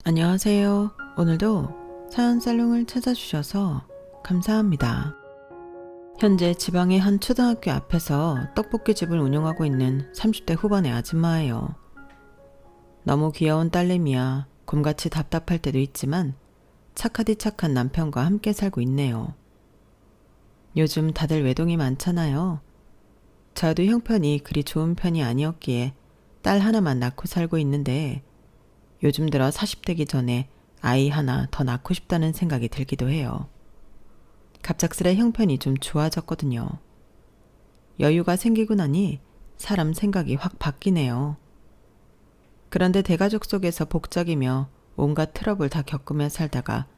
안녕하세요. 오늘도 사연살롱을 찾아주셔서 감사합니다. 현재 지방의 한 초등학교 앞에서 떡볶이집을 운영하고 있는 30대 후반의 아줌마예요. 너무 귀여운 딸내미야 곰같이 답답할 때도 있지만 착하디 착한 남편과 함께 살고 있네요. 요즘 다들 외동이 많잖아요. 저도 형편이 그리 좋은 편이 아니었기에 딸 하나만 낳고 살고 있는데 요즘 들어 40대기 전에 아이 하나 더 낳고 싶다는 생각이 들기도 해요. 갑작스레 형편이 좀 좋아졌거든요. 여유가 생기고 나니 사람 생각이 확 바뀌네요. 그런데 대가족 속에서 복작이며 온갖 트러블 다 겪으며 살다가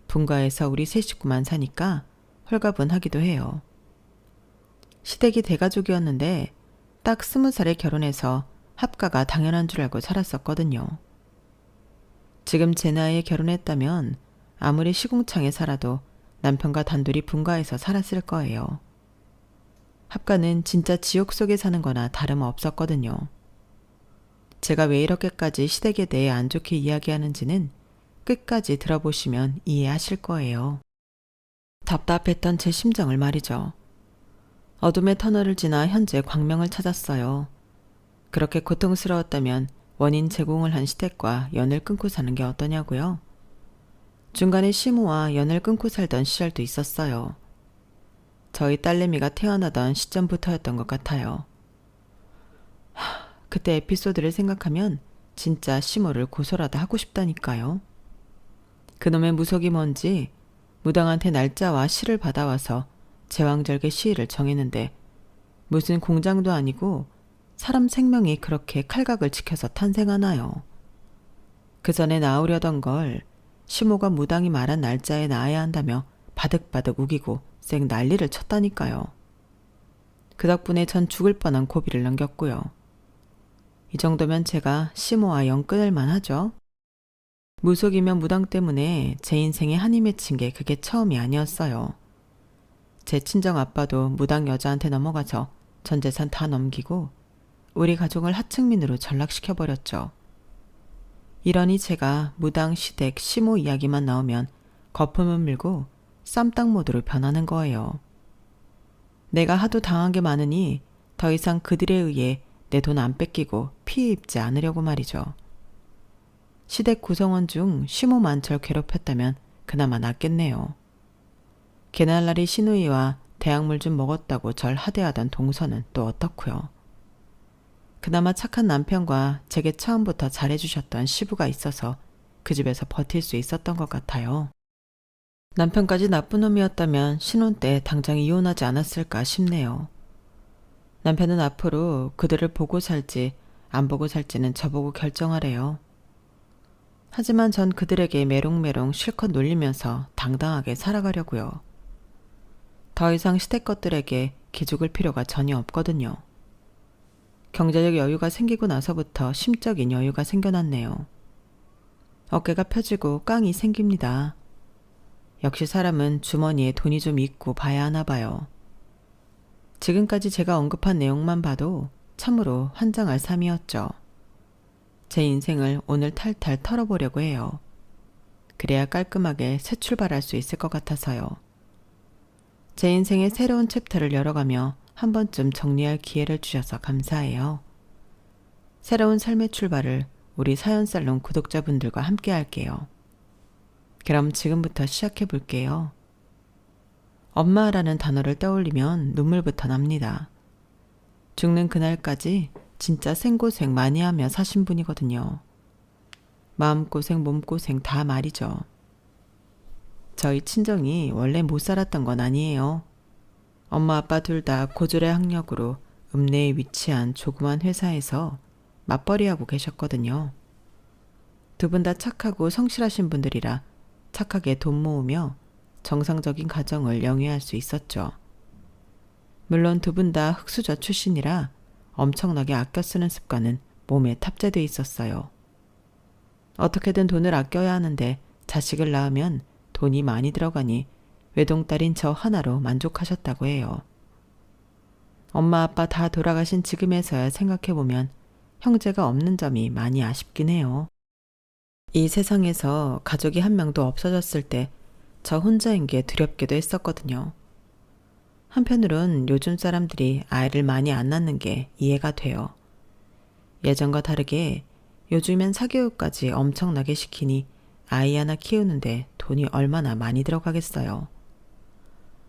분가에서 우리 세 식구만 사니까 홀가분하기도 해요. 시댁이 대가족이었는데 딱 20살에 결혼해서 합가가 당연한 줄 알고 살았었거든요. 지금 제 나이에 결혼했다면 아무리 시궁창에 살아도 남편과 단둘이 분가해서 살았을 거예요. 합가는 진짜 지옥 속에 사는 거나 다름없었거든요. 제가 왜 이렇게까지 시댁에 대해 안 좋게 이야기하는지는 끝까지 들어보시면 이해하실 거예요. 답답했던 제 심정을 말이죠. 어둠의 터널을 지나 현재 광명을 찾았어요. 그렇게 고통스러웠다면 원인 제공을 한 시댁과 연을 끊고 사는 게 어떠냐고요? 중간에 시모와 연을 끊고 살던 시절도 있었어요. 저희 딸내미가 태어나던 시점부터였던 것 같아요. 그때 에피소드를 생각하면 진짜 시모를 고소라도 하고 싶다니까요. 그놈의 무속이 뭔지 무당한테 날짜와 시를 받아와서 제왕절개 시일을 정했는데 무슨 공장도 아니고 사람 생명이 그렇게 칼각을 지켜서 탄생하나요? 그 전에 낳으려던 걸 시모가 무당이 말한 날짜에 낳아야 한다며 바득바득 우기고 쌩 난리를 쳤다니까요. 그 덕분에 전 죽을 뻔한 고비를 넘겼고요. 이 정도면 제가 시모와 연 끊을 만하죠. 무속이며 무당 때문에 제 인생에 한이 맺힌 게 그게 처음이 아니었어요. 제 친정 아빠도 무당 여자한테 넘어가서 전 재산 다 넘기고 우리 가족을 하층민으로 전락시켜버렸죠. 이러니 제가 무당, 시댁, 시모 이야기만 나오면 거품을 물고 쌈딱 모드로 변하는 거예요. 내가 하도 당한 게 많으니 더 이상 그들에 의해 내 돈 안 뺏기고 피해 입지 않으려고 말이죠. 시댁 구성원 중 시모만 절 괴롭혔다면 그나마 낫겠네요. 개날라리 시누이와 대학물 좀 먹었다고 절 하대하던 동서는 또 어떻고요. 그나마 착한 남편과 제게 처음부터 잘해주셨던 시부가 있어서 그 집에서 버틸 수 있었던 것 같아요. 남편까지 나쁜 놈이었다면 신혼 때 당장 이혼하지 않았을까 싶네요. 남편은 앞으로 그들을 보고 살지 안 보고 살지는 저보고 결정하래요. 하지만 전 그들에게 메롱메롱 실컷 놀리면서 당당하게 살아가려고요. 더 이상 시댁 것들에게 기죽을 필요가 전혀 없거든요. 경제적 여유가 생기고 나서부터 심적인 여유가 생겨났네요. 어깨가 펴지고 깡이 생깁니다. 역시 사람은 주머니에 돈이 좀 있고 봐야 하나 봐요. 지금까지 제가 언급한 내용만 봐도 참으로 환장할 삶이었죠. 제 인생을 오늘 탈탈 털어보려고 해요. 그래야 깔끔하게 새 출발할 수 있을 것 같아서요. 제 인생의 새로운 챕터를 열어가며 한 번쯤 정리할 기회를 주셔서 감사해요. 새로운 삶의 출발을 우리 사연살롱 구독자분들과 함께 할게요. 그럼 지금부터 시작해 볼게요. 엄마라는 단어를 떠올리면 눈물부터 납니다. 죽는 그날까지 진짜 생고생 많이 하며 사신 분이거든요. 마음고생, 몸고생 다 말이죠. 저희 친정이 원래 못 살았던 건 아니에요. 엄마 아빠 둘 다 고졸의 학력으로 읍내에 위치한 조그만 회사에서 맞벌이하고 계셨거든요. 두 분 다 착하고 성실하신 분들이라 착하게 돈 모으며 정상적인 가정을 영위할 수 있었죠. 물론 두 분 다 흙수저 출신이라 엄청나게 아껴 쓰는 습관은 몸에 탑재돼 있었어요. 어떻게든 돈을 아껴야 하는데 자식을 낳으면 돈이 많이 들어가니 외동딸인 저 하나로 만족하셨다고 해요. 엄마 아빠 다 돌아가신 지금에서야 생각해보면 형제가 없는 점이 많이 아쉽긴 해요. 이 세상에서 가족이 한 명도 없어졌을 때 저 혼자인 게 두렵기도 했었거든요. 한편으론 요즘 사람들이 아이를 많이 안 낳는 게 이해가 돼요. 예전과 다르게 요즘엔 사교육까지 엄청나게 시키니 아이 하나 키우는데 돈이 얼마나 많이 들어가겠어요.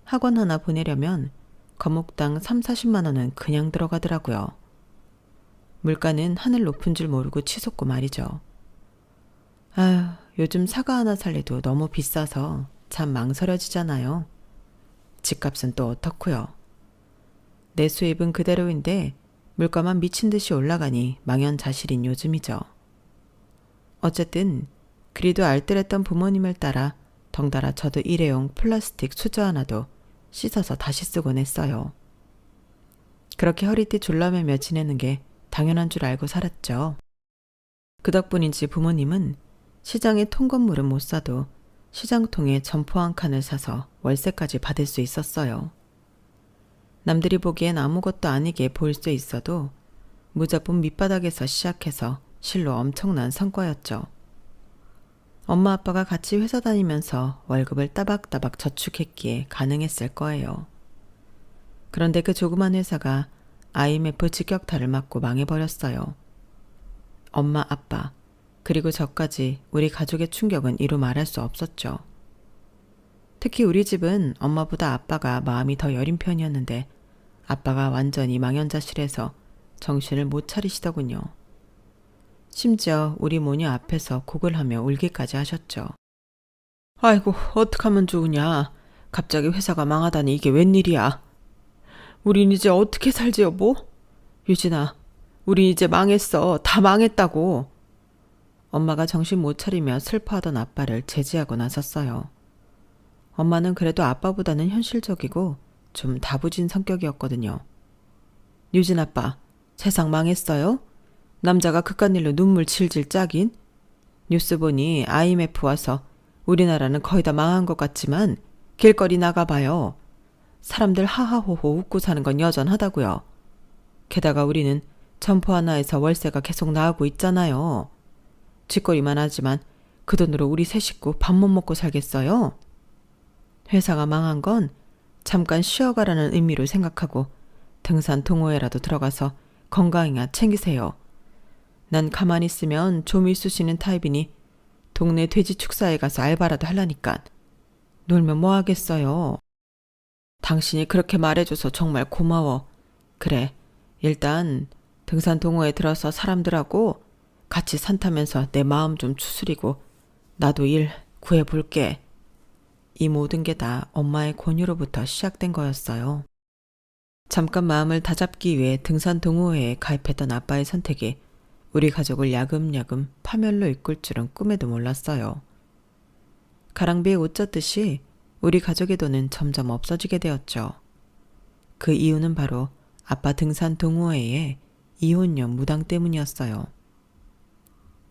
학원 하나 보내려면 과목당 3, 40만 원은 그냥 들어가더라고요. 물가는 하늘 높은 줄 모르고 치솟고 말이죠. 아휴, 요즘 사과 하나 살래도 너무 비싸서 참 망설여지잖아요. 집값은 또 어떻고요. 내 수입은 그대로인데 물가만 미친 듯이 올라가니 망연자실인 요즘이죠. 어쨌든 그리도 알뜰했던 부모님을 따라 덩달아 저도 일회용 플라스틱 수저 하나도 씻어서 다시 쓰곤 했어요. 그렇게 허리띠 졸라매며 지내는 게 당연한 줄 알고 살았죠. 그 덕분인지 부모님은 시장에 통건물은 못 사도 시장통에 점포 한 칸을 사서 월세까지 받을 수 있었어요. 남들이 보기엔 아무것도 아니게 보일 수 있어도 무자본 밑바닥에서 시작해서 실로 엄청난 성과였죠. 엄마 아빠가 같이 회사 다니면서 월급을 따박따박 저축했기에 가능했을 거예요. 그런데 그 조그만 회사가 IMF 직격탄을 맞고 망해버렸어요. 엄마, 아빠, 그리고 저까지 우리 가족의 충격은 이루 말할 수 없었죠. 특히 우리 집은 엄마보다 아빠가 마음이 더 여린 편이었는데 아빠가 완전히 망연자실해서 정신을 못 차리시더군요. 심지어 우리 모녀 앞에서 곡을 하며 울기까지 하셨죠. 아이고, 어떡하면 좋으냐. 갑자기 회사가 망하다니 이게 웬일이야. 우린 이제 어떻게 살지 여보? 유진아, 우린 이제 망했어. 다 망했다고. 엄마가 정신 못 차리며 슬퍼하던 아빠를 제지하고 나섰어요. 엄마는 그래도 아빠보다는 현실적이고 좀 다부진 성격이었거든요. 유진 아빠, 세상 망했어요? 남자가 그깟 일로 눈물 질질 짜긴? 뉴스 보니 IMF 와서 우리나라는 거의 다 망한 것 같지만 길거리 나가봐요. 사람들 하하호호 웃고 사는 건 여전하다고요. 게다가 우리는 점포 하나에서 월세가 계속 나오고 있잖아요. 쥐꼬리만 하지만 그 돈으로 우리 세 식구 밥 못 먹고 살겠어요? 회사가 망한 건 잠깐 쉬어가라는 의미로 생각하고 등산 동호회라도 들어가서 건강이나 챙기세요. 난 가만히 있으면 좀이 쑤시는 타입이니 동네 돼지 축사에 가서 알바라도 하려니까. 놀면 뭐 하겠어요. 당신이 그렇게 말해줘서 정말 고마워. 그래, 일단 등산 동호회 들어서 사람들하고 같이 산 타면서 내 마음 좀 추스리고 나도 일 구해볼게. 이 모든 게 다 엄마의 권유로부터 시작된 거였어요. 잠깐 마음을 다잡기 위해 등산 동호회에 가입했던 아빠의 선택이 우리 가족을 야금야금 파멸로 이끌 줄은 꿈에도 몰랐어요. 가랑비에 옷 젖듯이 우리 가족의 돈은 점점 없어지게 되었죠. 그 이유는 바로 아빠 등산 동호회의 이혼녀 무당 때문이었어요.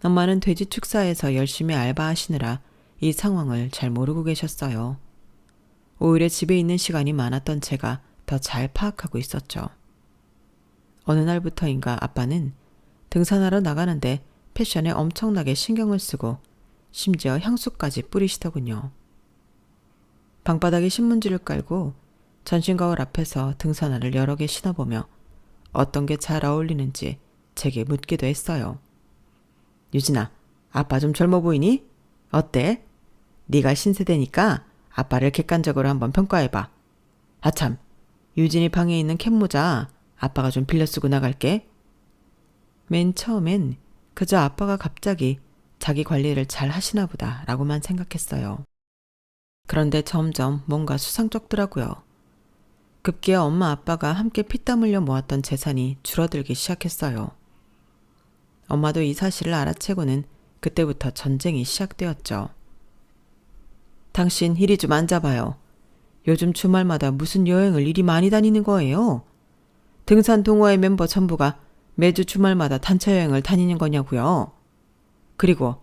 엄마는 돼지 축사에서 열심히 알바하시느라 이 상황을 잘 모르고 계셨어요. 오히려 집에 있는 시간이 많았던 제가 더 잘 파악하고 있었죠. 어느 날부터인가 아빠는 등산하러 나가는데 패션에 엄청나게 신경을 쓰고 심지어 향수까지 뿌리시더군요. 방바닥에 신문지를 깔고 전신거울 앞에서 등산화를 여러 개 신어보며 어떤 게 잘 어울리는지 제게 묻기도 했어요. 유진아, 아빠 좀 젊어 보이니? 어때? 네가 신세대니까 아빠를 객관적으로 한번 평가해봐. 아참, 유진이 방에 있는 캡모자 아빠가 좀 빌려 쓰고 나갈게. 맨 처음엔 그저 아빠가 갑자기 자기 관리를 잘 하시나 보다 라고만 생각했어요. 그런데 점점 뭔가 수상쩍더라고요. 급기야 엄마 아빠가 함께 피땀 흘려 모았던 재산이 줄어들기 시작했어요. 엄마도 이 사실을 알아채고는 그때부터 전쟁이 시작되었죠. 당신 이리 좀 앉아봐요. 요즘 주말마다 무슨 여행을 이리 많이 다니는 거예요? 등산 동호회 멤버 전부가 매주 주말마다 단체 여행을 다니는 거냐고요. 그리고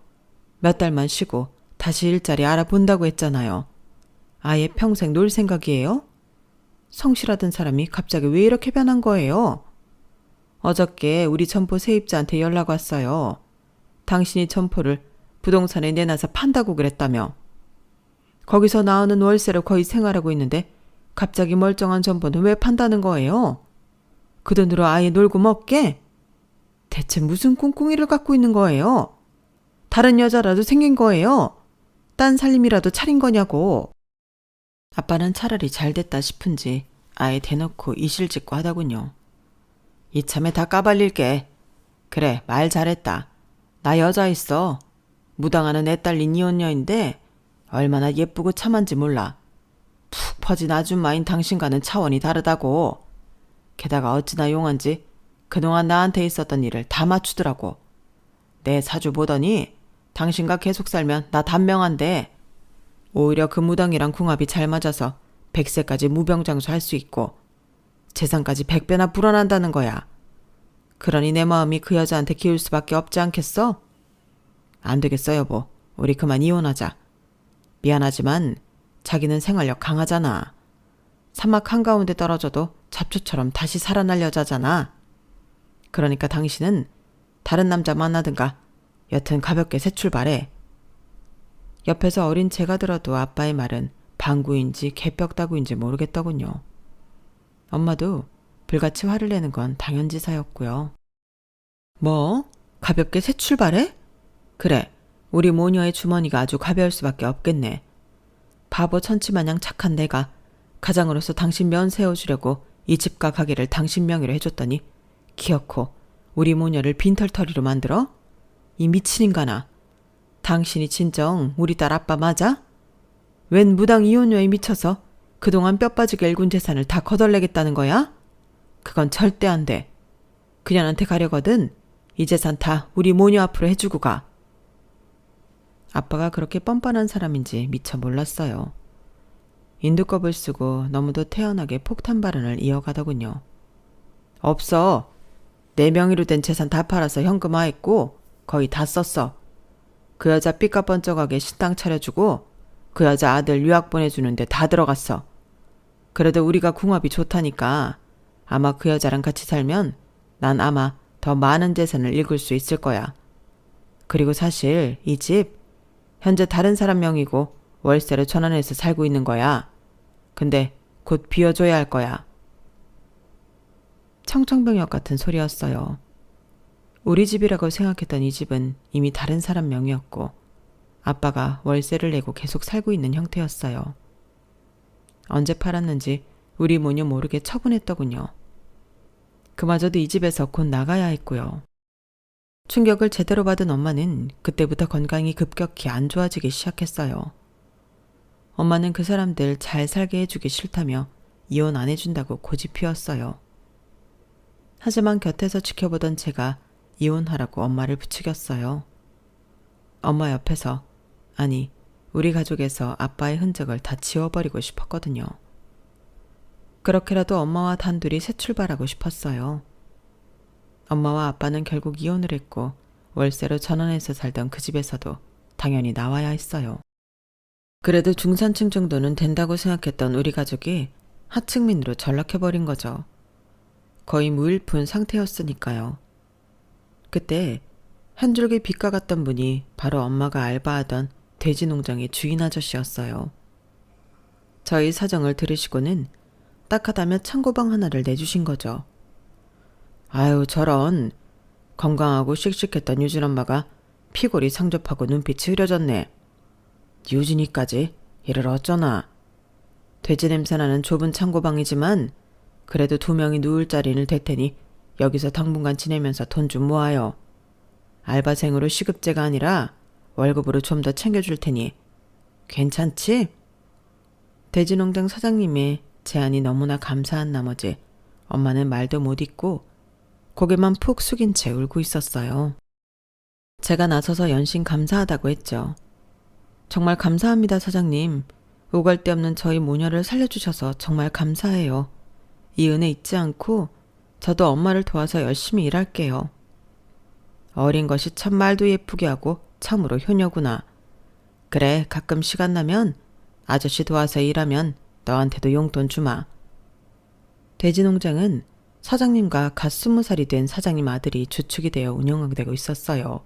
몇 달만 쉬고 다시 일자리 알아본다고 했잖아요. 아예 평생 놀 생각이에요? 성실하던 사람이 갑자기 왜 이렇게 변한 거예요? 어저께 우리 점포 세입자한테 연락 왔어요. 당신이 점포를 부동산에 내놔서 판다고 그랬다며. 거기서 나오는 월세로 거의 생활하고 있는데 갑자기 멀쩡한 전보는 왜 판다는 거예요? 그 돈으로 아예 놀고 먹게? 대체 무슨 꿍꿍이를 갖고 있는 거예요? 다른 여자라도 생긴 거예요? 딴 살림이라도 차린 거냐고. 아빠는 차라리 잘 됐다 싶은지 아예 대놓고 이실직고 하더군요. 이참에 다 까발릴게. 그래, 말 잘했다. 나 여자 있어. 무당하는 애 딸린 이혼녀인데 얼마나 예쁘고 참한지 몰라. 푹 퍼진 아줌마인 당신과는 차원이 다르다고. 게다가 어찌나 용한지 그동안 나한테 있었던 일을 다 맞추더라고. 내 사주 보더니 당신과 계속 살면 나 단명한데 오히려 그 무당이랑 궁합이 잘 맞아서 100세까지 무병장수할 수 있고 재산까지 100배나 불어난다는 거야. 그러니 내 마음이 그 여자한테 기울 수밖에 없지 않겠어? 안 되겠어 여보. 우리 그만 이혼하자. 미안하지만 자기는 생활력 강하잖아. 사막 한가운데 떨어져도 잡초처럼 다시 살아날 여자잖아. 그러니까 당신은 다른 남자 만나든가 여튼 가볍게 새 출발해. 옆에서 어린 제가 들어도 아빠의 말은 방구인지 개벽다구인지 모르겠더군요. 엄마도 불같이 화를 내는 건 당연지사였고요. 뭐? 가볍게 새 출발해? 그래, 우리 모녀의 주머니가 아주 가벼울 수밖에 없겠네. 바보 천치마냥 착한 내가 가장으로서 당신 면 세워주려고 이 집과 가게를 당신 명의로 해줬더니 기어코 우리 모녀를 빈털터리로 만들어? 이 미친 인간아. 당신이 진정 우리 딸 아빠 맞아? 웬 무당 이혼녀에 미쳐서 그동안 뼈 빠지게 일군 재산을 다 거덜내겠다는 거야? 그건 절대 안 돼. 그년한테 가려거든 이 재산 다 우리 모녀 앞으로 해주고 가. 아빠가 그렇게 뻔뻔한 사람인지 미처 몰랐어요. 인두껍을 쓰고 너무도 태연하게 폭탄 발언을 이어가더군요. 없어. 내 명의로 된 재산 다 팔아서 현금화했고 거의 다 썼어. 그 여자 삐까뻔쩍하게 신당 차려주고 그 여자 아들 유학 보내주는데 다 들어갔어. 그래도 우리가 궁합이 좋다니까 아마 그 여자랑 같이 살면 난 아마 더 많은 재산을 읽을 수 있을 거야. 그리고 사실 이 집 현재 다른 사람 명의고 월세로 전환해서 살고 있는 거야. 근데 곧 비워줘야 할 거야. 청천벽력 같은 소리였어요. 우리 집이라고 생각했던 이 집은 이미 다른 사람 명의였고 아빠가 월세를 내고 계속 살고 있는 형태였어요. 언제 팔았는지 우리 모녀 모르게 처분했더군요. 그마저도 이 집에서 곧 나가야 했고요. 충격을 제대로 받은 엄마는 그때부터 건강이 급격히 안 좋아지기 시작했어요. 엄마는 그 사람들 잘 살게 해주기 싫다며 이혼 안 해준다고 고집 피웠어요. 하지만 곁에서 지켜보던 제가 이혼하라고 엄마를 부추겼어요. 엄마 옆에서, 아니 우리 가족에서 아빠의 흔적을 다 지워버리고 싶었거든요. 그렇게라도 엄마와 단둘이 새 출발하고 싶었어요. 엄마와 아빠는 결국 이혼을 했고 월세로 전원해서 살던 그 집에서도 당연히 나와야 했어요. 그래도 중산층 정도는 된다고 생각했던 우리 가족이 하층민으로 전락해버린 거죠. 거의 무일푼 상태였으니까요. 그때 한 줄기 빛과 같던 분이 바로 엄마가 알바하던 돼지 농장의 주인 아저씨였어요. 저희 사정을 들으시고는 딱하다며 창고방 하나를 내주신 거죠. 아유 저런. 건강하고 씩씩했던 유진 엄마가 피골이 상접하고 눈빛이 흐려졌네. 유진이까지 이를 어쩌나. 돼지 냄새나는 좁은 창고방이지만 그래도 2명이 누울 자리는 될 테니 여기서 당분간 지내면서 돈 좀 모아요. 알바생으로 시급제가 아니라 월급으로 좀 더 챙겨줄 테니 괜찮지? 돼지농장 사장님의 제안이 너무나 감사한 나머지 엄마는 말도 못 잇고 고개만 푹 숙인 채 울고 있었어요. 제가 나서서 연신 감사하다고 했죠. 정말 감사합니다 사장님. 오갈 데 없는 저희 모녀를 살려주셔서 정말 감사해요. 이 은혜 잊지 않고 저도 엄마를 도와서 열심히 일할게요. 어린 것이 참 말도 예쁘게 하고 참으로 효녀구나. 그래 가끔 시간 나면 아저씨 도와서 일하면 너한테도 용돈 주마. 돼지농장은 사장님과 갓 20살이 된 사장님 아들이 주축이 되어 운영되고 있었어요.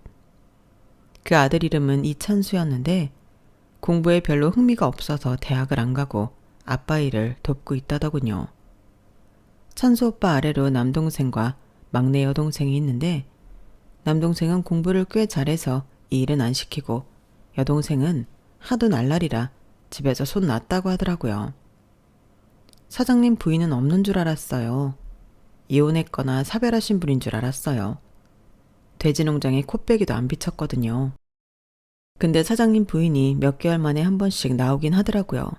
그 아들 이름은 이찬수였는데 공부에 별로 흥미가 없어서 대학을 안 가고 아빠 일을 돕고 있다더군요. 찬수 오빠 아래로 남동생과 막내 여동생이 있는데 남동생은 공부를 꽤 잘해서 이 일은 안 시키고 여동생은 하도 날라리라 집에서 손 놨다고 하더라고요. 사장님 부인은 없는 줄 알았어요. 이혼했거나 사별하신 분인 줄 알았어요. 돼지 농장에 코빼기도 안 비쳤거든요. 근데 사장님 부인이 몇 개월 만에 한 번씩 나오긴 하더라고요.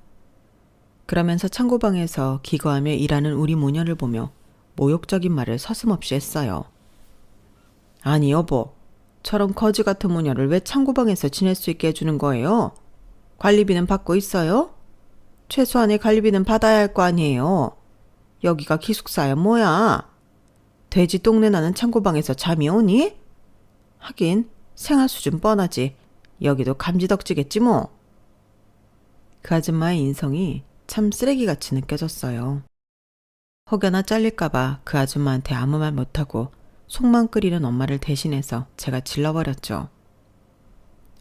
그러면서 창고방에서 기거하며 일하는 우리 모녀를 보며 모욕적인 말을 서슴없이 했어요. 아니 여보, 저런 거지 같은 모녀를 왜 창고방에서 지낼 수 있게 해주는 거예요? 관리비는 받고 있어요? 최소한의 관리비는 받아야 할 거 아니에요. 여기가 기숙사야 뭐야? 돼지 똥내 나는 창고방에서 잠이 오니? 하긴 생활 수준 뻔하지. 여기도 감지덕지겠지 뭐. 그 아줌마의 인성이 참 쓰레기같이 느껴졌어요. 혹여나 잘릴까봐 그 아줌마한테 아무 말 못하고 속만 끓이는 엄마를 대신해서 제가 질러버렸죠.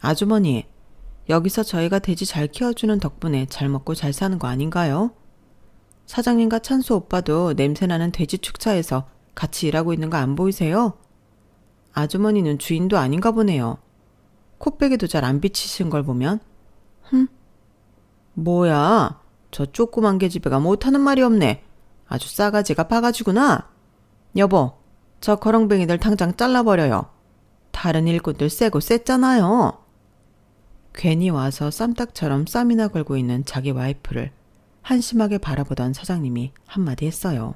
아주머니, 여기서 저희가 돼지 잘 키워주는 덕분에 잘 먹고 잘 사는 거 아닌가요? 사장님과 찬수 오빠도 냄새나는 돼지 축사에서 같이 일하고 있는 거 안 보이세요? 아주머니는 주인도 아닌가 보네요. 코빼기도 잘 안 비치신 걸 보면. 뭐야, 저 조그만 계집애가 못하는 말이 없네. 아주 싸가지가 바가지구나. 여보, 저 거렁뱅이들 당장 잘라버려요. 다른 일꾼들 세고 셌잖아요. 괜히 와서 쌈딱처럼 쌈이나 걸고 있는 자기 와이프를 한심하게 바라보던 사장님이 한마디 했어요.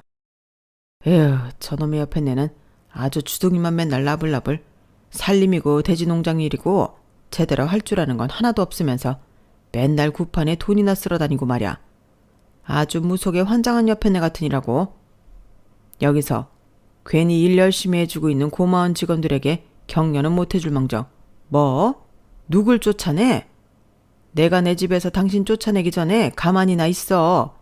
에휴, 저놈의 옆에 내는 아주 주둥이만 맨날 나불나불 살림이고 돼지 농장 일이고 제대로 할 줄 아는 건 하나도 없으면서 맨날 구판에 돈이나 쓸어 다니고 말이야. 아주 무속에 환장한 옆에 내 같으니라고. 여기서 괜히 일 열심히 해주고 있는 고마운 직원들에게 격려는 못해줄 망정. 뭐? 누굴 쫓아내? 내가 내 집에서 당신 쫓아내기 전에 가만히나 있어.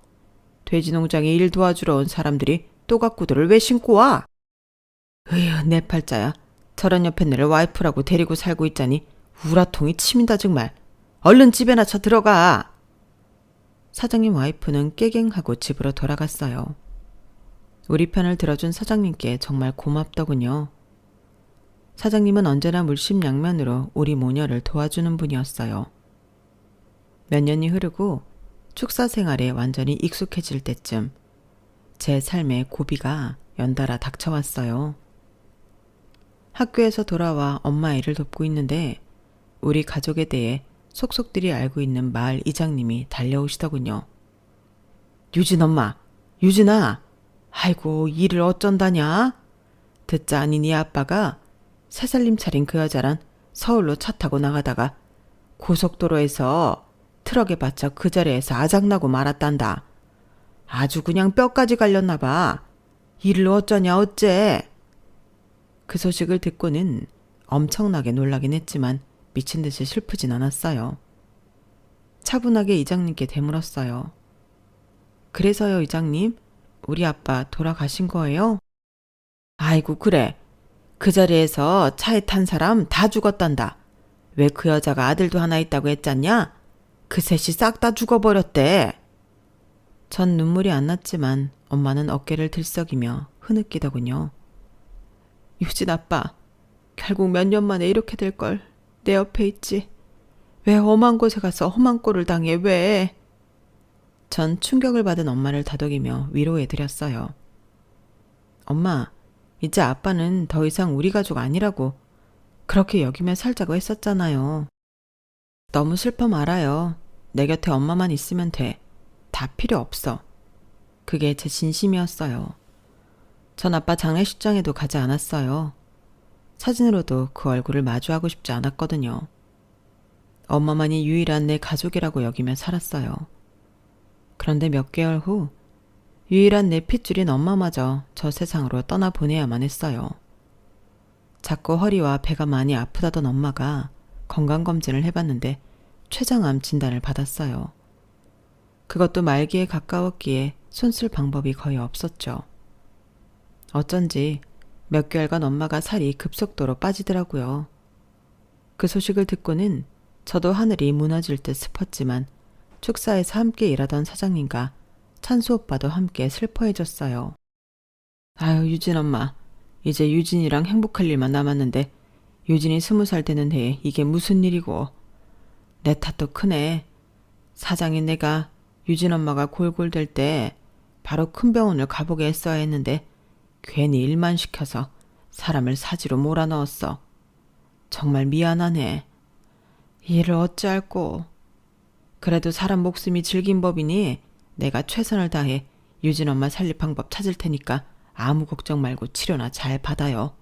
돼지 농장에 일 도와주러 온 사람들이 또각구들을 왜 신고 와? 으휴, 내 팔자야. 저런 옆에 내를 와이프라고 데리고 살고 있자니 우라통이 치민다 정말. 얼른 집에나 쳐 들어가. 사장님 와이프는 깨갱하고 집으로 돌아갔어요. 우리 편을 들어준 사장님께 정말 고맙더군요. 사장님은 언제나 물심양면으로 우리 모녀를 도와주는 분이었어요. 몇 년이 흐르고 축사 생활에 완전히 익숙해질 때쯤 제 삶에 고비가 연달아 닥쳐왔어요. 학교에서 돌아와 엄마 일을 돕고 있는데 우리 가족에 대해 속속들이 알고 있는 마을 이장님이 달려오시더군요. 유진 엄마, 유진아, 아이고 일을 어쩐다냐? 듣자 아니 네 아빠가 3살림 차린 그 여자랑 서울로 차 타고 나가다가 고속도로에서 트럭에 받쳐 그 자리에서 아작나고 말았단다. 아주 그냥 뼈까지 갈렸나 봐. 일을 어쩌냐 어째. 그 소식을 듣고는 엄청나게 놀라긴 했지만 미친 듯이 슬프진 않았어요. 차분하게 이장님께 되물었어요. 그래서요 이장님, 우리 아빠 돌아가신 거예요? 아이고 그래. 그 자리에서 차에 탄 사람 다 죽었단다. 왜 그 여자가 아들도 하나 있다고 했잖냐? 그 셋이 싹 다 죽어버렸대. 전 눈물이 안 났지만 엄마는 어깨를 들썩이며 흐느끼더군요. 유진 아빠, 결국 몇 년 만에 이렇게 될 걸. 내 옆에 있지. 왜 험한 곳에 가서 험한 꼴을 당해 왜? 전 충격을 받은 엄마를 다독이며 위로해드렸어요. 엄마, 이제 아빠는 더 이상 우리 가족 아니라고 그렇게 여기며 살자고 했었잖아요. 너무 슬퍼 말아요. 내 곁에 엄마만 있으면 돼. 다 필요 없어. 그게 제 진심이었어요. 전 아빠 장례식장에도 가지 않았어요. 사진으로도 그 얼굴을 마주하고 싶지 않았거든요. 엄마만이 유일한 내 가족이라고 여기며 살았어요. 그런데 몇 개월 후 유일한 내 핏줄인 엄마마저 저 세상으로 떠나보내야만 했어요. 자꾸 허리와 배가 많이 아프다던 엄마가 건강검진을 해봤는데 췌장암 진단을 받았어요. 그것도 말기에 가까웠기에 손쓸 방법이 거의 없었죠. 어쩐지 몇 개월간 엄마가 살이 급속도로 빠지더라고요. 그 소식을 듣고는 저도 하늘이 무너질 듯 싶었지만 축사에서 함께 일하던 사장님과 찬수 오빠도 함께 슬퍼해줬어요. 아유, 유진 엄마. 이제 유진이랑 행복할 일만 남았는데 유진이 20살 되는 해에 이게 무슨 일이고. 내 탓도 크네. 사장인 내가 유진 엄마가 골골될 때 바로 큰 병원을 가보게 했어야 했는데 괜히 일만 시켜서 사람을 사지로 몰아넣었어. 정말 미안하네. 이 일을 어찌할꼬. 그래도 사람 목숨이 질긴 법이니 내가 최선을 다해 유진 엄마 살릴 방법 찾을 테니까 아무 걱정 말고 치료나 잘 받아요.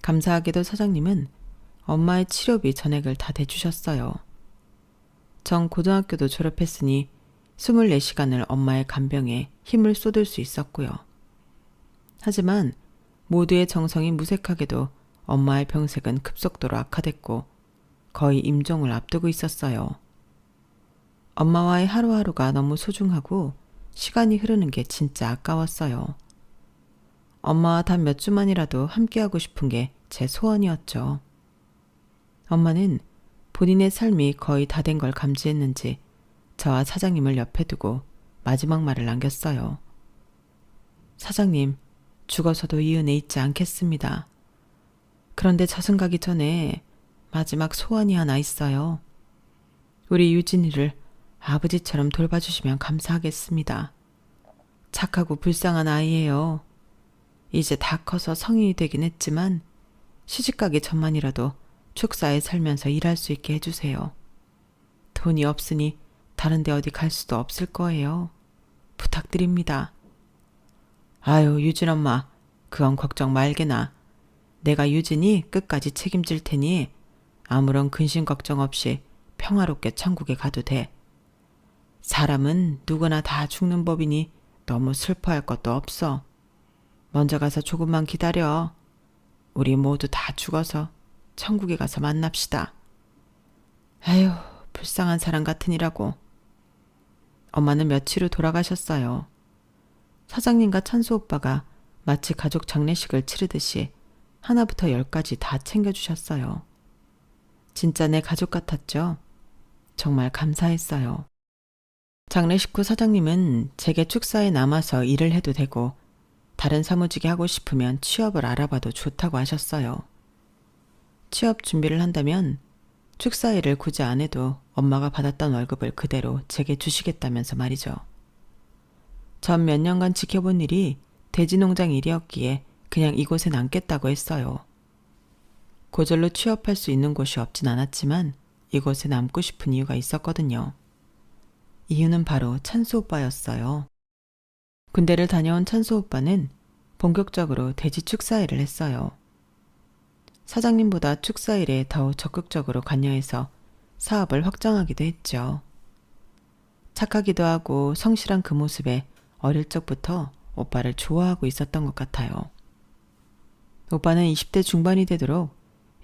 감사하게도 사장님은 엄마의 치료비 전액을 다 대주셨어요. 전 고등학교도 졸업했으니 24시간을 엄마의 간병에 힘을 쏟을 수 있었고요. 하지만 모두의 정성이 무색하게도 엄마의 병색은 급속도로 악화됐고 거의 임종을 앞두고 있었어요. 엄마와의 하루하루가 너무 소중하고 시간이 흐르는 게 진짜 아까웠어요. 엄마와 단 몇 주만이라도 함께하고 싶은 게 제 소원이었죠. 엄마는 본인의 삶이 거의 다 된 걸 감지했는지 저와 사장님을 옆에 두고 마지막 말을 남겼어요. 사장님, 죽어서도 이 은혜 잊지 않겠습니다. 그런데 저승 가기 전에 마지막 소원이 하나 있어요. 우리 유진이를 아버지처럼 돌봐주시면 감사하겠습니다. 착하고 불쌍한 아이예요. 이제 다 커서 성인이 되긴 했지만 시집가기 전만이라도 축사에 살면서 일할 수 있게 해주세요. 돈이 없으니 다른 데 어디 갈 수도 없을 거예요. 부탁드립니다. 아유, 유진 엄마, 그건 걱정 말게나. 내가 유진이 끝까지 책임질 테니 아무런 근심 걱정 없이 평화롭게 천국에 가도 돼. 사람은 누구나 다 죽는 법이니 너무 슬퍼할 것도 없어. 먼저 가서 조금만 기다려. 우리 모두 다 죽어서 천국에 가서 만납시다. 아휴, 불쌍한 사람 같으니라고. 엄마는 며칠 후 돌아가셨어요. 사장님과 찬수 오빠가 마치 가족 장례식을 치르듯이 하나부터 10까지 다 챙겨주셨어요. 진짜 내 가족 같았죠? 정말 감사했어요. 장례식 후 사장님은 제게 축사에 남아서 일을 해도 되고 다른 사무직에 하고 싶으면 취업을 알아봐도 좋다고 하셨어요. 취업 준비를 한다면 축사 일을 굳이 안 해도 엄마가 받았던 월급을 그대로 제게 주시겠다면서 말이죠. 전 몇 년간 지켜본 일이 돼지농장 일이었기에 그냥 이곳에 남겠다고 했어요. 고졸로 취업할 수 있는 곳이 없진 않았지만 이곳에 남고 싶은 이유가 있었거든요. 이유는 바로 찬수 오빠였어요. 군대를 다녀온 찬수 오빠는 본격적으로 돼지 축사 일을 했어요. 사장님보다 축사 일에 더 적극적으로 관여해서 사업을 확장하기도 했죠. 착하기도 하고 성실한 그 모습에 어릴 적부터 오빠를 좋아하고 있었던 것 같아요. 오빠는 20대 중반이 되도록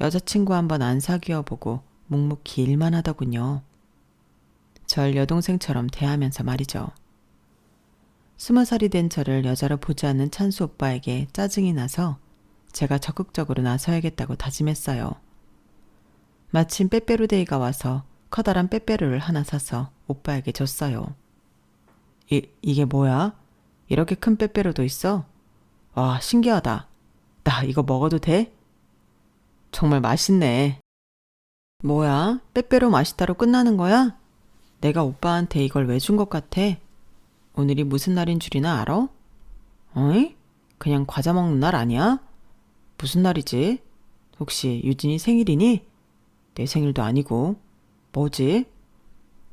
여자친구 한번 안 사귀어보고 묵묵히 일만 하더군요. 절 여동생처럼 대하면서 말이죠. 20살이 된 저를 여자로 보지 않는 찬수 오빠에게 짜증이 나서 제가 적극적으로 나서야겠다고 다짐했어요. 마침 빼빼로데이가 와서 커다란 빼빼로를 하나 사서 오빠에게 줬어요. 이게 뭐야? 이렇게 큰 빼빼로도 있어? 와, 신기하다. 나 이거 먹어도 돼? 정말 맛있네. 뭐야? 빼빼로 맛있다로 끝나는 거야? 내가 오빠한테 이걸 왜 준 것 같아? 오늘이 무슨 날인 줄이나 알아? 어이? 그냥 과자 먹는 날 아니야? 무슨 날이지? 혹시 유진이 생일이니? 내 생일도 아니고. 뭐지?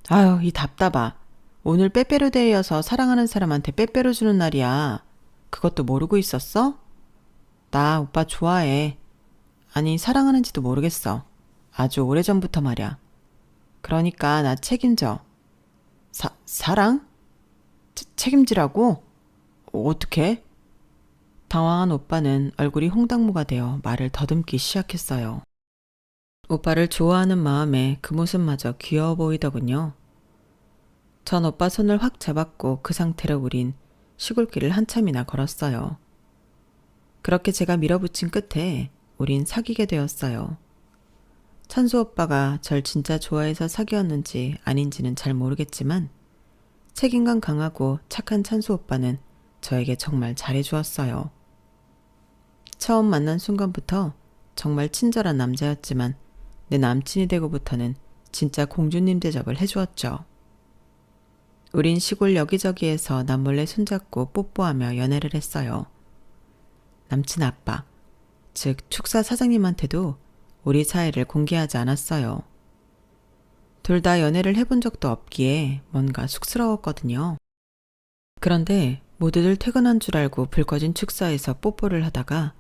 아유, 이 답답아. 오늘 빼빼로데이여서 사랑하는 사람한테 빼빼로 주는 날이야. 그것도 모르고 있었어? 나 오빠 좋아해. 아니, 사랑하는지도 모르겠어. 아주 오래전부터 말이야. 그러니까 나 책임져. 사랑? 책임지라고? 어떻게? 당황한 오빠는 얼굴이 홍당무가 되어 말을 더듬기 시작했어요. 오빠를 좋아하는 마음에 그 모습마저 귀여워 보이더군요. 전 오빠 손을 확 잡았고 그 상태로 우린 시골길을 한참이나 걸었어요. 그렇게 제가 밀어붙인 끝에 우린 사귀게 되었어요. 찬수 오빠가 절 진짜 좋아해서 사귀었는지 아닌지는 잘 모르겠지만 책임감 강하고 착한 찬수 오빠는 저에게 정말 잘해주었어요. 처음 만난 순간부터 정말 친절한 남자였지만 내 남친이 되고부터는 진짜 공주님 대접을 해주었죠. 우린 시골 여기저기에서 남몰래 손잡고 뽀뽀하며 연애를 했어요. 남친 아빠, 즉 축사 사장님한테도 우리 사이를 공개하지 않았어요. 둘 다 연애를 해본 적도 없기에 뭔가 쑥스러웠거든요. 그런데 모두들 퇴근한 줄 알고 불 꺼진 축사에서 뽀뽀를 하다가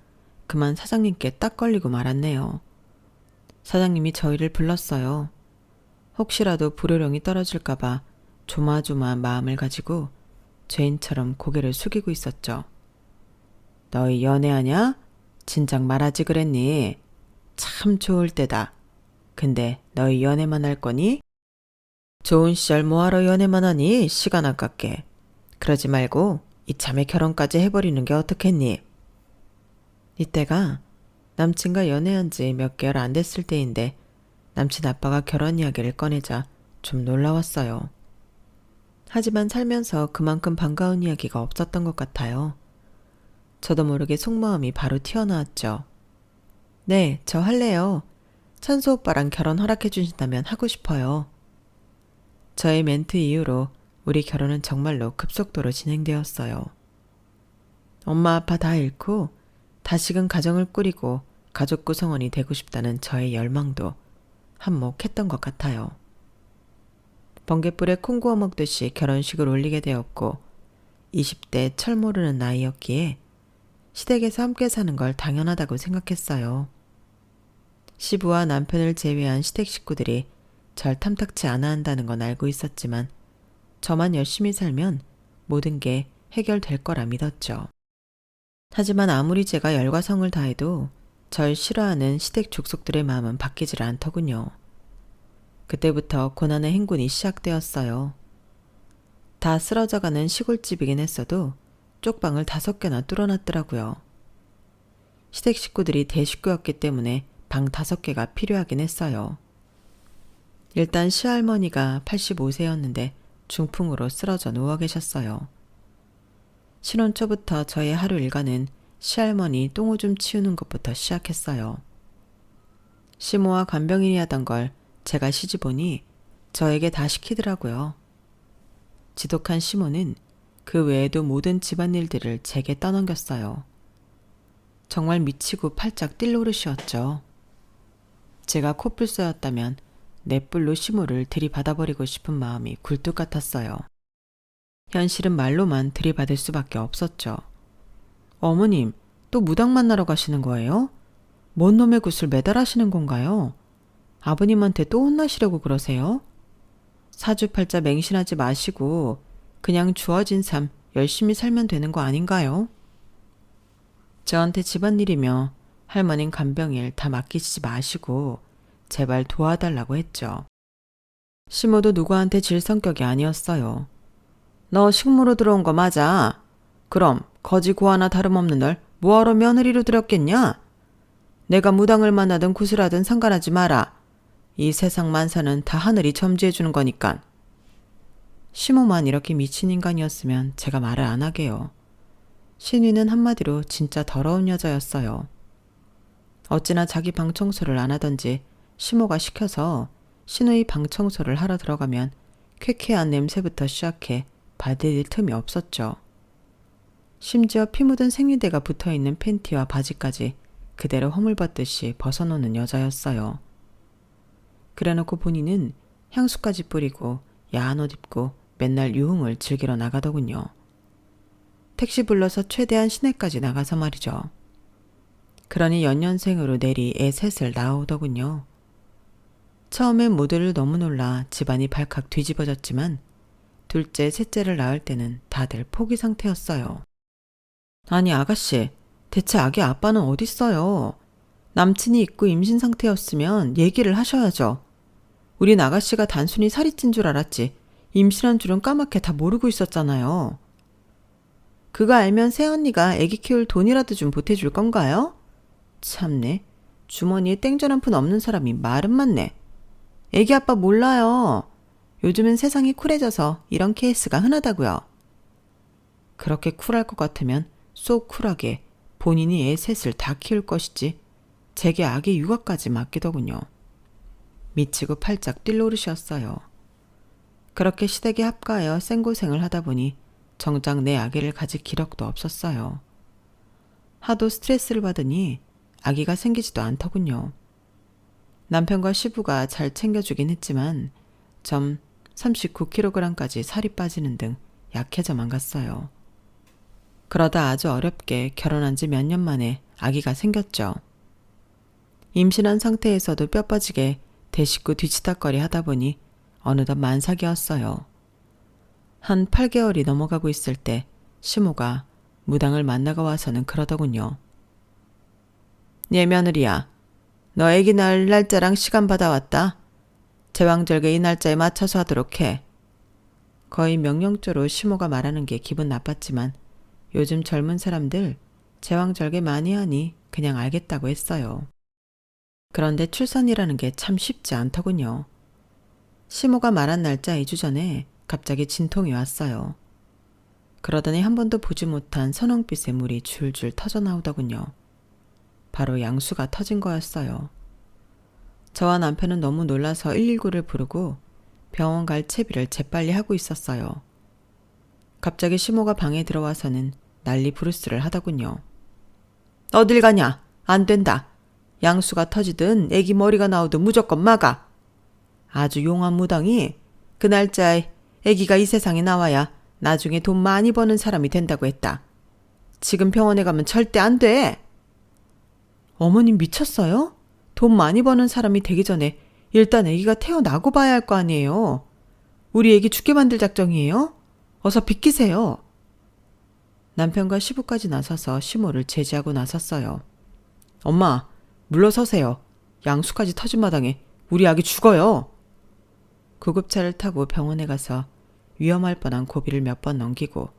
그만 사장님께 딱 걸리고 말았네요. 사장님이 저희를 불렀어요. 혹시라도 불호령이 떨어질까봐 조마조마한 마음을 가지고 죄인처럼 고개를 숙이고 있었죠. 너희 연애하냐? 진작 말하지 그랬니? 참 좋을 때다. 근데 너희 연애만 할 거니? 좋은 시절 뭐하러 연애만 하니? 시간 아깝게. 그러지 말고 이참에 결혼까지 해버리는 게 어떻겠니? 이때가 남친과 연애한 지 몇 개월 안 됐을 때인데 남친 아빠가 결혼 이야기를 꺼내자 좀 놀라웠어요. 하지만 살면서 그만큼 반가운 이야기가 없었던 것 같아요. 저도 모르게 속마음이 바로 튀어나왔죠. 네, 저 할래요. 찬수 오빠랑 결혼 허락해 주신다면 하고 싶어요. 저의 멘트 이후로 우리 결혼은 정말로 급속도로 진행되었어요. 엄마 아빠 다 잃고 다시금 가정을 꾸리고 가족 구성원이 되고 싶다는 저의 열망도 한몫했던 것 같아요. 번갯불에 콩 구워 먹듯이 결혼식을 올리게 되었고 20대 철 모르는 나이였기에 시댁에서 함께 사는 걸 당연하다고 생각했어요. 시부와 남편을 제외한 시댁 식구들이 절 탐탁치 않아 한다는 건 알고 있었지만 저만 열심히 살면 모든 게 해결될 거라 믿었죠. 하지만 아무리 제가 열과 성을 다해도 절 싫어하는 시댁 족속들의 마음은 바뀌질 않더군요. 그때부터 고난의 행군이 시작되었어요. 다 쓰러져가는 시골집이긴 했어도 쪽방을 5개나 뚫어놨더라고요. 시댁 식구들이 대식구였기 때문에 방 5개가 필요하긴 했어요. 일단 시할머니가 85세였는데 중풍으로 쓰러져 누워 계셨어요. 신혼 초부터 저의 하루 일과는 시할머니 똥오줌 치우는 것부터 시작했어요. 시모와 간병인이 하던 걸 제가 시집오니 저에게 다 시키더라고요. 지독한 시모는 그 외에도 모든 집안일들을 제게 떠넘겼어요. 정말 미치고 팔짝 뛸 노릇이었죠. 제가 코뿔소였다면 넷불로 시모를 들이받아버리고 싶은 마음이 굴뚝 같았어요. 현실은 말로만 들이받을 수밖에 없었죠. 어머님, 또 무당 만나러 가시는 거예요? 뭔 놈의 굿을 매달하시는 건가요? 아버님한테 또 혼나시려고 그러세요? 사주팔자 맹신하지 마시고 그냥 주어진 삶 열심히 살면 되는 거 아닌가요? 저한테 집안일이며 할머님 간병일 다 맡기시지 마시고 제발 도와달라고 했죠. 시모도 누구한테 질 성격이 아니었어요. 너 식모로 들어온 거 맞아? 그럼 거지 고 하나 다름없는 널 뭐하러 며느리로 들였겠냐? 내가 무당을 만나든 구슬하든 상관하지 마라. 이 세상 만사는 다 하늘이 점지해주는 거니깐. 시모만 이렇게 미친 인간이었으면 제가 말을 안 하게요. 신위는 한마디로 진짜 더러운 여자였어요. 어찌나 자기 방 청소를 안 하던지 시모가 시켜서 신우이 방 청소를 하러 들어가면 쾌쾌한 냄새부터 시작해 받을 틈이 없었죠. 심지어 피 묻은 생리대가 붙어있는 팬티와 바지까지 그대로 허물벗듯이 벗어놓는 여자였어요. 그래놓고 본인은 향수까지 뿌리고 야한 옷 입고 맨날 유흥을 즐기러 나가더군요. 택시 불러서 최대한 시내까지 나가서 말이죠. 그러니 연년생으로 내리 애 셋을 낳아오더군요. 처음엔 모두를 너무 놀라 집안이 발칵 뒤집어졌지만 둘째, 셋째를 낳을 때는 다들 포기 상태였어요. 아니 아가씨, 대체 아기 아빠는 어딨어요? 남친이 있고 임신 상태였으면 얘기를 하셔야죠. 우린 아가씨가 단순히 살이 찐 줄 알았지 임신한 줄은 까맣게 다 모르고 있었잖아요. 그거 알면 새언니가 애기 키울 돈이라도 좀 보태줄 건가요? 참네, 주머니에 땡전 한 푼 없는 사람이 말은 많네. 애기 아빠 몰라요. 요즘은 세상이 쿨해져서 이런 케이스가 흔하다고요. 그렇게 쿨할 것 같으면 쏙 쿨하게 본인이 애 셋을 다 키울 것이지 제게 아기 육아까지 맡기더군요. 미치고 팔짝 뛸 노릇이었어요. 그렇게 시댁에 합가하여 생고생을 하다 보니 정작 내 아기를 가질 기력도 없었어요. 하도 스트레스를 받으니 아기가 생기지도 않더군요. 남편과 시부가 잘 챙겨주긴 했지만 점 39kg까지 살이 빠지는 등 약해져만 갔어요. 그러다 아주 어렵게 결혼한 지 몇 년 만에 아기가 생겼죠. 임신한 상태에서도 뼈 빠지게 대식구 뒤치다거리 하다 보니 어느덧 만삭이었어요. 한 8개월이 넘어가고 있을 때 시모가 무당을 만나고 와서는 그러더군요. 얘 며느리야, 너 애기 낳을 날짜랑 시간 받아왔다. 제왕절개 이 날짜에 맞춰서 하도록 해. 거의 명령조로 시모가 말하는 게 기분 나빴지만 요즘 젊은 사람들 제왕절개 많이 하니 그냥 알겠다고 했어요. 그런데 출산이라는 게 참 쉽지 않더군요. 시모가 말한 날짜 2주 전에 갑자기 진통이 왔어요. 그러더니 한 번도 보지 못한 선홍빛의 물이 줄줄 터져 나오더군요. 바로 양수가 터진 거였어요. 저와 남편은 너무 놀라서 119를 부르고 병원 갈 채비를 재빨리 하고 있었어요. 갑자기 시모가 방에 들어와서는 난리 부르스를 하더군요. 어딜 가냐? 안 된다. 양수가 터지든 애기 머리가 나오든 무조건 막아. 아주 용한 무당이 그 날짜에 애기가 이 세상에 나와야 나중에 돈 많이 버는 사람이 된다고 했다. 지금 병원에 가면 절대 안 돼. 어머님 미쳤어요? 돈 많이 버는 사람이 되기 전에 일단 애기가 태어나고 봐야 할 거 아니에요. 우리 애기 죽게 만들 작정이에요? 어서 비키세요. 남편과 시부까지 나서서 시모를 제지하고 나섰어요. 엄마, 물러서세요. 양수까지 터진 마당에 우리 아기 죽어요. 구급차를 타고 병원에 가서 위험할 뻔한 고비를 몇 번 넘기고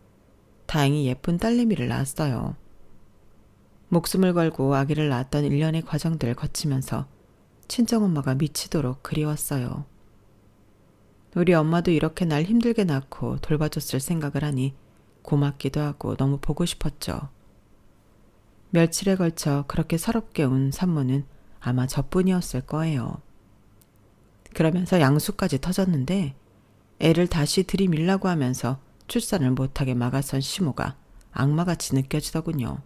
다행히 예쁜 딸내미를 낳았어요. 목숨을 걸고 아기를 낳았던 일련의 과정들을 거치면서 친정엄마가 미치도록 그리웠어요. 우리 엄마도 이렇게 날 힘들게 낳고 돌봐줬을 생각을 하니 고맙기도 하고 너무 보고 싶었죠. 며칠에 걸쳐 그렇게 서럽게 운 산모는 아마 저뿐이었을 거예요. 그러면서 양수까지 터졌는데 애를 다시 들이밀라고 하면서 출산을 못하게 막아선 시모가 악마같이 느껴지더군요.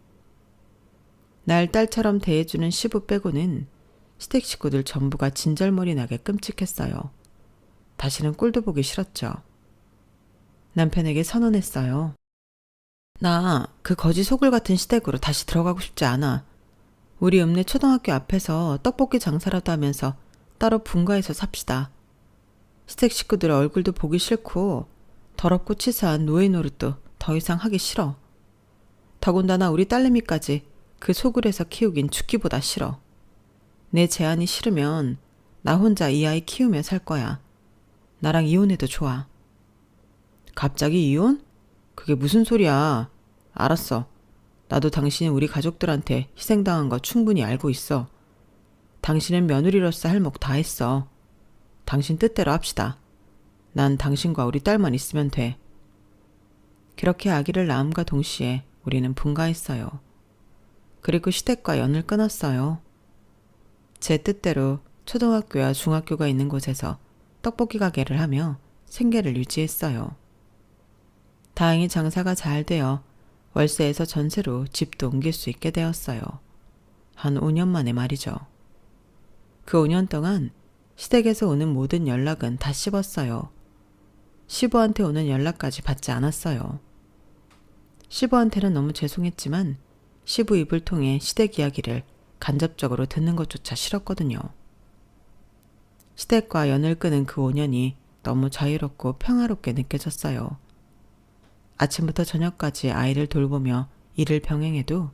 날 딸처럼 대해주는 시부 빼고는 시댁 식구들 전부가 진절머리 나게 끔찍했어요. 다시는 꼴도 보기 싫었죠. 남편에게 선언했어요. 나 그 거지 소굴 같은 시댁으로 다시 들어가고 싶지 않아. 우리 읍내 초등학교 앞에서 떡볶이 장사라도 하면서 따로 분가해서 삽시다. 시댁 식구들 얼굴도 보기 싫고 더럽고 치사한 노예 노릇도 더 이상 하기 싫어. 더군다나 우리 딸내미까지 그 소굴에서 키우긴 죽기보다 싫어. 내 제안이 싫으면 나 혼자 이 아이 키우며 살 거야. 나랑 이혼해도 좋아. 갑자기 이혼? 그게 무슨 소리야. 알았어. 나도 당신이 우리 가족들한테 희생당한 거 충분히 알고 있어. 당신은 며느리로서 할 몫 다 했어. 당신 뜻대로 합시다. 난 당신과 우리 딸만 있으면 돼. 그렇게 아기를 낳음과 동시에 우리는 분가했어요. 그리고 시댁과 연을 끊었어요. 제 뜻대로 초등학교와 중학교가 있는 곳에서 떡볶이 가게를 하며 생계를 유지했어요. 다행히 장사가 잘 되어 월세에서 전세로 집도 옮길 수 있게 되었어요. 한 5년 만에 말이죠. 그 5년 동안 시댁에서 오는 모든 연락은 다 씹었어요. 시부한테 오는 연락까지 받지 않았어요. 시부한테는 너무 죄송했지만 시부 입을 통해 시댁 이야기를 간접적으로 듣는 것조차 싫었거든요. 시댁과 연을 끄는 그 5년이 너무 자유롭고 평화롭게 느껴졌어요. 아침부터 저녁까지 아이를 돌보며 일을 병행해도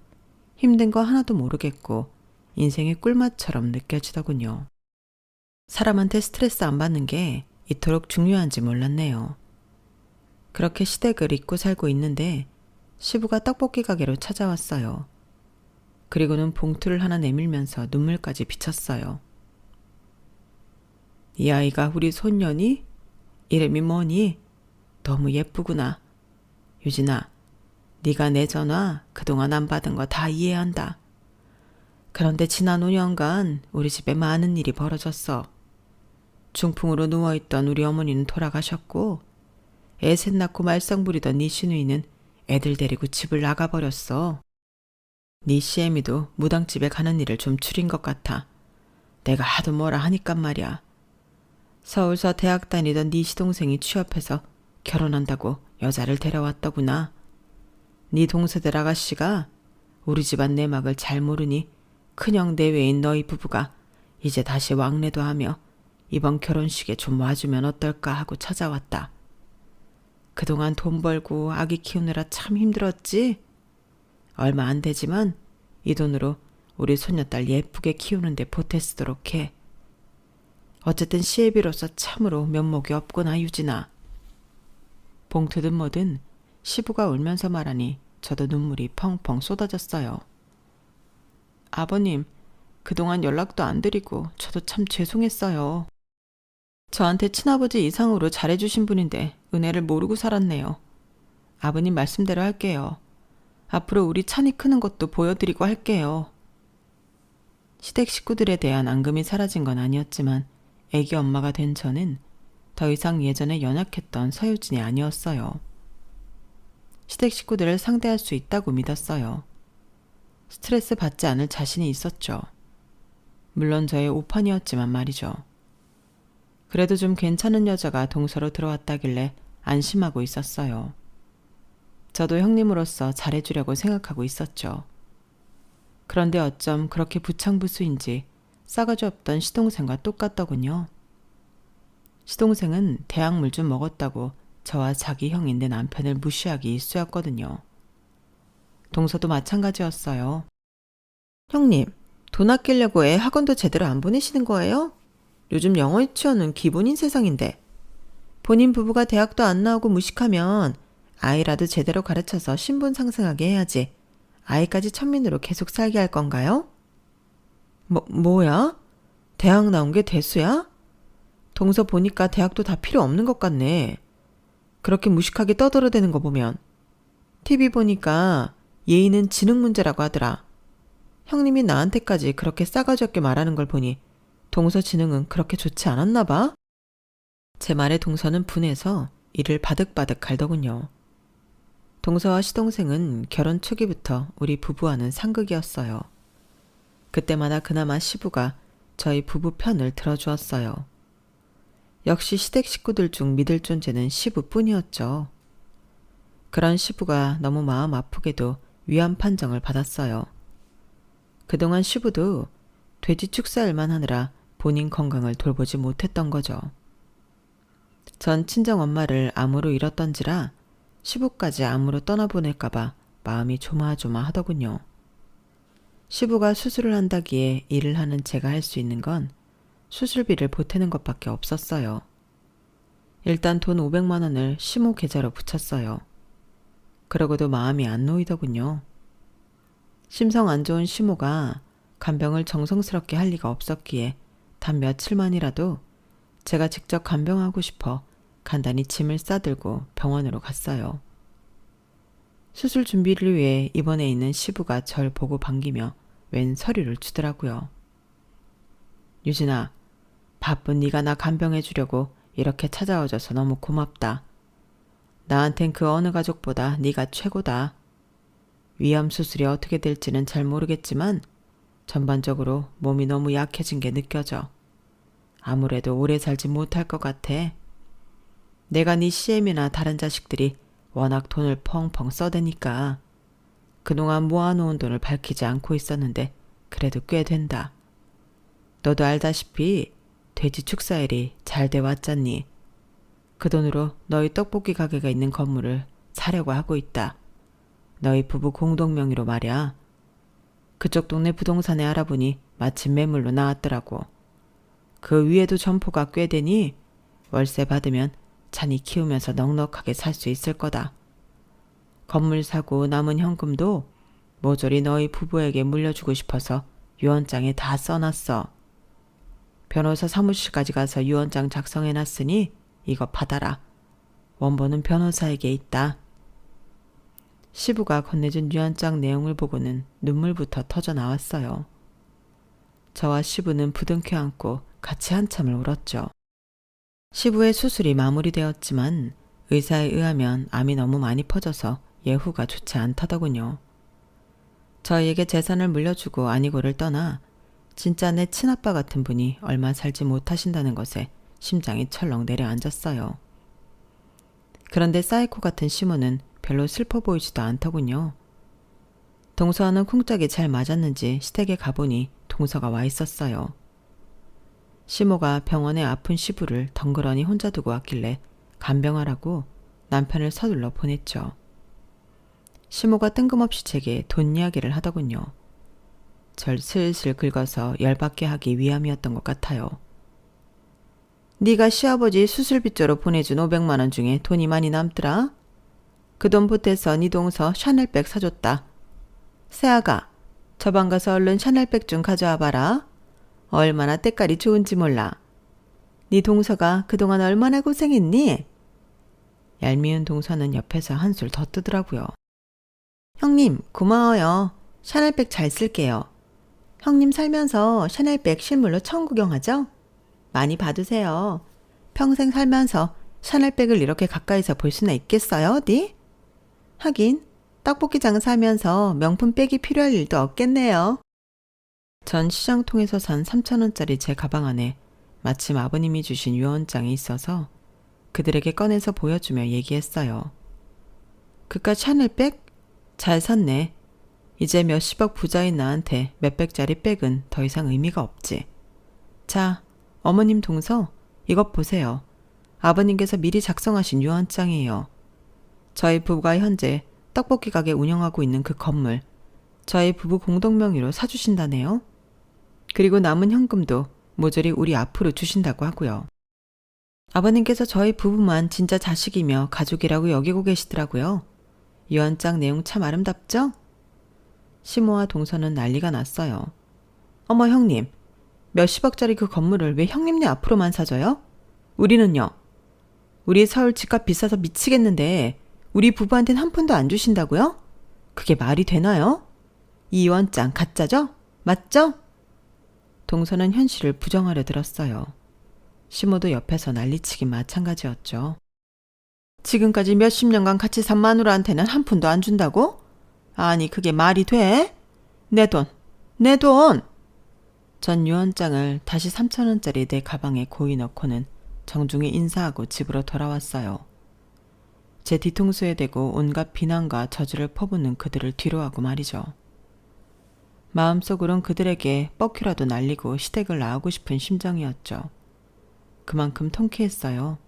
힘든 거 하나도 모르겠고 인생의 꿀맛처럼 느껴지더군요. 사람한테 스트레스 안 받는 게 이토록 중요한지 몰랐네요. 그렇게 시댁을 잊고 살고 있는데 시부가 떡볶이 가게로 찾아왔어요. 그리고는 봉투를 하나 내밀면서 눈물까지 비쳤어요. 이 아이가 우리 손녀니? 이름이 뭐니? 너무 예쁘구나. 유진아, 네가 내 전화 그동안 안 받은 거 다 이해한다. 그런데 지난 5년간 우리 집에 많은 일이 벌어졌어. 중풍으로 누워있던 우리 어머니는 돌아가셨고 애 셋 낳고 말썽 부리던 네 시누이는 애들 데리고 집을 나가버렸어. 네 시애미도 무당집에 가는 일을 좀 줄인 것 같아. 내가 하도 뭐라 하니깐 말이야. 서울서 대학 다니던 네 시동생이 취업해서 결혼한다고 여자를 데려왔더구나. 네 동서들 아가씨가 우리 집안 내막을 잘 모르니 큰형 내외인 너희 부부가 이제 다시 왕래도 하며 이번 결혼식에 좀 와주면 어떨까 하고 찾아왔다. 그동안 돈 벌고 아기 키우느라 참 힘들었지? 얼마 안 되지만 이 돈으로 우리 손녀딸 예쁘게 키우는데 보태 쓰도록 해. 어쨌든 시애비로서 참으로 면목이 없구나, 유진아. 봉투든 뭐든 시부가 울면서 말하니 저도 눈물이 펑펑 쏟아졌어요. 아버님, 그동안 연락도 안 드리고 저도 참 죄송했어요. 저한테 친아버지 이상으로 잘해주신 분인데 은혜를 모르고 살았네요. 아버님 말씀대로 할게요. 앞으로 우리 찬이 크는 것도 보여드리고 할게요. 시댁 식구들에 대한 앙금이 사라진 건 아니었지만 애기 엄마가 된 저는 더 이상 예전에 연약했던 서유진이 아니었어요. 시댁 식구들을 상대할 수 있다고 믿었어요. 스트레스 받지 않을 자신이 있었죠. 물론 저의 오판이었지만 말이죠. 그래도 좀 괜찮은 여자가 동서로 들어왔다길래 안심하고 있었어요. 저도 형님으로서 잘해주려고 생각하고 있었죠. 그런데 어쩜 그렇게 부창부수인지 싸가지 없던 시동생과 똑같더군요. 시동생은 대학물 좀 먹었다고 저와 자기 형인 내 남편을 무시하기 일쑤였거든요. 동서도 마찬가지였어요. 형님, 돈 아끼려고 애 학원도 제대로 안 보내시는 거예요? 요즘 영어 유치원은 기본인 세상인데. 본인 부부가 대학도 안 나오고 무식하면 아이라도 제대로 가르쳐서 신분 상승하게 해야지. 아이까지 천민으로 계속 살게 할 건가요? 뭐야? 대학 나온 게 대수야? 동서 보니까 대학도 다 필요 없는 것 같네. 그렇게 무식하게 떠들어대는 거 보면. TV 보니까 예의는 지능 문제라고 하더라. 형님이 나한테까지 그렇게 싸가지 없게 말하는 걸 보니 동서 지능은 그렇게 좋지 않았나 봐? 제 말에 동서는 분해서 이를 바득바득 갈더군요. 동서와 시동생은 결혼 초기부터 우리 부부와는 상극이었어요. 그때마다 그나마 시부가 저희 부부 편을 들어주었어요. 역시 시댁 식구들 중 믿을 존재는 시부뿐이었죠. 그런 시부가 너무 마음 아프게도 위안 판정을 받았어요. 그동안 시부도 돼지 축사일만 하느라 본인 건강을 돌보지 못했던 거죠. 전 친정엄마를 암으로 잃었던지라 시부까지 암으로 떠나보낼까봐 마음이 조마조마하더군요. 시부가 수술을 한다기에 일을 하는 제가 할 수 있는 건 수술비를 보태는 것밖에 없었어요. 일단 돈 500만 원을 시모 계좌로 붙였어요. 그러고도 마음이 안 놓이더군요. 심성 안 좋은 시모가 간병을 정성스럽게 할 리가 없었기에 단 며칠만이라도 제가 직접 간병하고 싶어 간단히 짐을 싸들고 병원으로 갔어요. 수술 준비를 위해 입원해 있는 시부가 절 보고 반기며 웬 서류를 주더라고요. 유진아, 바쁜 네가 나 간병해 주려고 이렇게 찾아와줘서 너무 고맙다. 나한텐 그 어느 가족보다 네가 최고다. 위암 수술이 어떻게 될지는 잘 모르겠지만 전반적으로 몸이 너무 약해진 게 느껴져. 아무래도 오래 살지 못할 것 같아. 내가 네 시엠이나 다른 자식들이 워낙 돈을 펑펑 써대니까 그동안 모아놓은 돈을 밝히지 않고 있었는데 그래도 꽤 된다. 너도 알다시피 돼지 축사일이 잘 돼 왔잖니. 그 돈으로 너희 떡볶이 가게가 있는 건물을 사려고 하고 있다. 너희 부부 공동 명의로 말이야. 그쪽 동네 부동산에 알아보니 마침 매물로 나왔더라고. 그 위에도 점포가 꽤 되니 월세 받으면 찬이 키우면서 넉넉하게 살 수 있을 거다. 건물 사고 남은 현금도 모조리 너희 부부에게 물려주고 싶어서 유언장에 다 써놨어. 변호사 사무실까지 가서 유언장 작성해놨으니 이거 받아라. 원본은 변호사에게 있다. 시부가 건네준 유언장 내용을 보고는 눈물부터 터져 나왔어요. 저와 시부는 부둥켜 안고 같이 한참을 울었죠. 시부의 수술이 마무리되었지만 의사에 의하면 암이 너무 많이 퍼져서 예후가 좋지 않다더군요. 저희에게 재산을 물려주고 아니고를 떠나 진짜 내 친아빠 같은 분이 얼마 살지 못하신다는 것에 심장이 철렁 내려앉았어요. 그런데 사이코 같은 시모는 별로 슬퍼 보이지도 않더군요. 동서와는 쿵짝이 잘 맞았는지 시댁에 가보니 동서가 와 있었어요. 시모가 병원에 아픈 시부를 덩그러니 혼자 두고 왔길래 간병하라고 남편을 서둘러 보냈죠. 시모가 뜬금없이 제게 돈 이야기를 하더군요. 절 슬슬 긁어서 열받게 하기 위함이었던 것 같아요. 네가 시아버지 수술비조로 보내준 500만 원 중에 돈이 많이 남더라. 그 돈 보태서 네 동서 샤넬백 사줬다. 세아가 저 방 가서 얼른 샤넬백 좀 가져와 봐라. 얼마나 때깔이 좋은지 몰라. 네 동서가 그동안 얼마나 고생했니? 얄미운 동서는 옆에서 한술 더 뜨더라고요. 형님 고마워요. 샤넬백 잘 쓸게요. 형님 살면서 샤넬백 실물로 처음 구경하죠? 많이 봐두세요. 평생 살면서 샤넬백을 이렇게 가까이서 볼 수나 있겠어요, 어디? 하긴 떡볶이 장사하면서 명품 백이 필요할 일도 없겠네요. 전 시장통에서 산 3,000원짜리 제 가방 안에 마침 아버님이 주신 유언장이 있어서 그들에게 꺼내서 보여주며 얘기했어요. 그깟 샤넬백? 잘 샀네. 이제 몇십억 부자인 나한테 몇백짜리 백은 더 이상 의미가 없지. 자, 어머님 동서 이것 보세요. 아버님께서 미리 작성하신 유언장이에요. 저희 부부가 현재 떡볶이 가게 운영하고 있는 그 건물, 저희 부부 공동 명의로 사주신다네요. 그리고 남은 현금도 모조리 우리 앞으로 주신다고 하고요. 아버님께서 저희 부부만 진짜 자식이며 가족이라고 여기고 계시더라고요. 유언장 내용 참 아름답죠? 시모와 동서는 난리가 났어요. 어머 형님, 몇십억짜리 그 건물을 왜 형님네 앞으로만 사줘요? 우리는요? 우리 서울 집값 비싸서 미치겠는데 우리 부부한테는 한 푼도 안 주신다고요? 그게 말이 되나요? 이 유언장 가짜죠? 맞죠? 동서는 현실을 부정하려 들었어요. 시모도 옆에서 난리치긴 마찬가지였죠. 지금까지 몇십 년간 같이 산 마누라한테는 한 푼도 안 준다고? 아니 그게 말이 돼? 내 돈! 내 돈! 전 유언장을 다시 3,000원짜리 내 가방에 고이 넣고는 정중히 인사하고 집으로 돌아왔어요. 제 뒤통수에 대고 온갖 비난과 저주를 퍼붓는 그들을 뒤로하고 말이죠. 마음속으론 그들에게 뻑큐라도 날리고 시댁을 나오고 싶은 심정이었죠. 그만큼 통쾌했어요.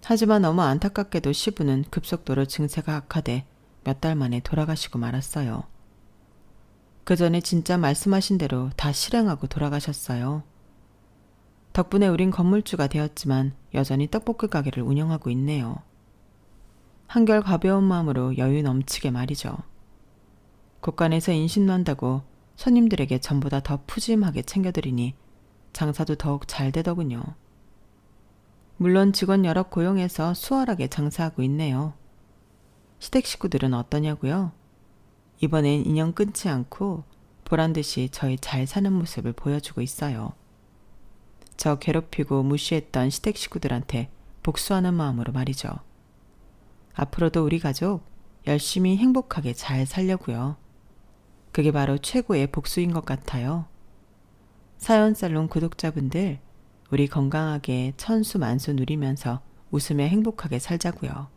하지만 너무 안타깝게도 시부는 급속도로 증세가 악화돼 몇 달 만에 돌아가시고 말았어요. 그 전에 진짜 말씀하신 대로 다 실행하고 돌아가셨어요. 덕분에 우린 건물주가 되었지만 여전히 떡볶이 가게를 운영하고 있네요. 한결 가벼운 마음으로 여유 넘치게 말이죠. 곳간에서 인신난다고 손님들에게 전보다 더 푸짐하게 챙겨드리니 장사도 더욱 잘 되더군요. 물론 직원 여럿 고용해서 수월하게 장사하고 있네요. 시댁 식구들은 어떠냐고요? 이번엔 인연 끊지 않고 보란듯이 저희 잘 사는 모습을 보여주고 있어요. 저 괴롭히고 무시했던 시댁 식구들한테 복수하는 마음으로 말이죠. 앞으로도 우리 가족 열심히 행복하게 잘 살려고요. 그게 바로 최고의 복수인 것 같아요. 사연살롱 구독자분들, 우리 건강하게 천수만수 누리면서 웃으며 행복하게 살자고요.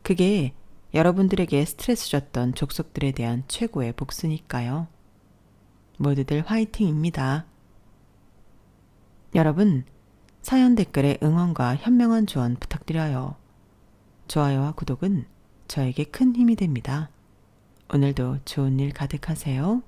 그게 여러분들에게 스트레스 줬던 족속들에 대한 최고의 복수니까요. 모두들 화이팅입니다. 여러분, 사연 댓글에 응원과 현명한 조언 부탁드려요. 좋아요와 구독은 저에게 큰 힘이 됩니다. 오늘도 좋은 일 가득하세요.